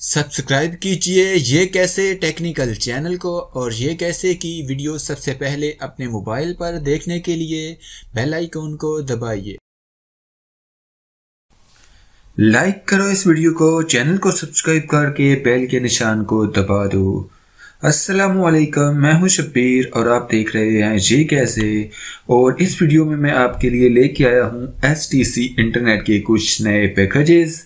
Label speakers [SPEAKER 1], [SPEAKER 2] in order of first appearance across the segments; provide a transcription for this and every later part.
[SPEAKER 1] Subscribe कीजिए ये कैसे टेक्निकल चैनल को और ये कैसे की वीडियो सबसे पहले अपने मोबाइल पर देखने के लिए बेल आइकन को दबाइए। लाइक करो इस वीडियो को, चैनल को सब्सक्राइब करके बेल के निशान को दबा दो। अस्सलामुअलैकुम, मैं हूं शब्बीर और आप देख रहे हैं ये कैसे। और इस वीडियो में मैं आपके लिए लेके आया हूं STC इंटरनेट के कुछ नए पैकेजेस।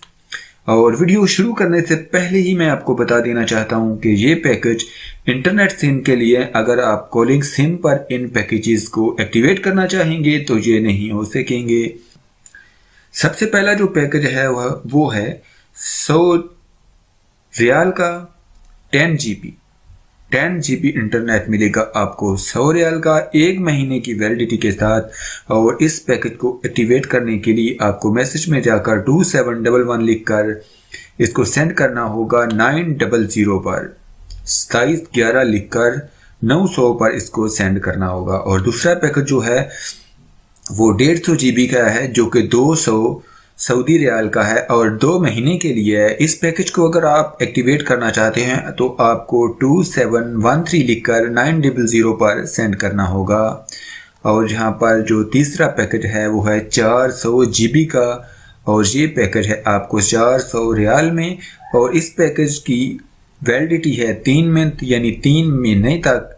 [SPEAKER 1] और वीडियो शुरू करने से पहले ही मैं आपको बता देना चाहता हूं कि ये पैकेज इंटरनेट सिम के लिए, अगर आप कॉलिंग सिम पर इन पैकेजेस को एक्टिवेट करना चाहेंगे तो ये नहीं हो सकेंगे। सबसे पहला जो पैकेज है वो है 100 रियाल का 10 GB इंटरनेट मिलेगा आपको 100 रियाल का 1 महीने की वैलिडिटी के साथ। और इस पैकेज को एक्टिवेट करने के लिए आपको मैसेज में जाकर 2711 लिखकर इसको सेंड करना होगा 900 पर, 2711 लिखकर 900 पर इसको सेंड करना होगा। और दूसरा पैकेज जो है वो 150 GB का है जो कि 200 सऊदी रियाल का है और 2 महीने के लिए है। इस पैकेज को अगर आप एक्टिवेट करना चाहते हैं तो आपको 2713 लिखकर 900 पर सेंड करना होगा। और यहाँ पर जो तीसरा पैकेज है वो है 400 GB का, और ये पैकेज है आपको 400 रियाल में। और इस पैकेज की वैलिडिटी है 3 मंथ यानी 3 महीने तक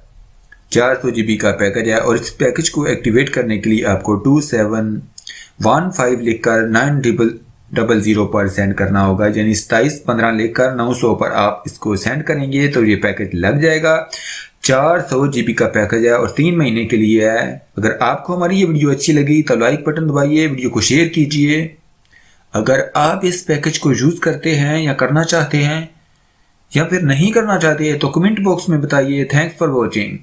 [SPEAKER 1] 400 GB का पैकेज है। और इस पैकेज को एक्टिवेट करने के लिए आपको 2715 लिखकर 900 पर सेंड करना होगा, यानी 2715 लिखकर 900 पर आप इसको सेंड करेंगे तो ये पैकेज लग जाएगा। 400 GB का पैकेज है और 3 महीने के लिए है। अगर आपको हमारी ये वीडियो अच्छी लगी तो लाइक बटन दबाइए, वीडियो को शेयर कीजिए। अगर आप इस पैकेज को यूज करते हैं या करना चाहते हैं या फिर नहीं करना चाहते हैं तो कमेंट बॉक्स में बताइए। Thanks for watching.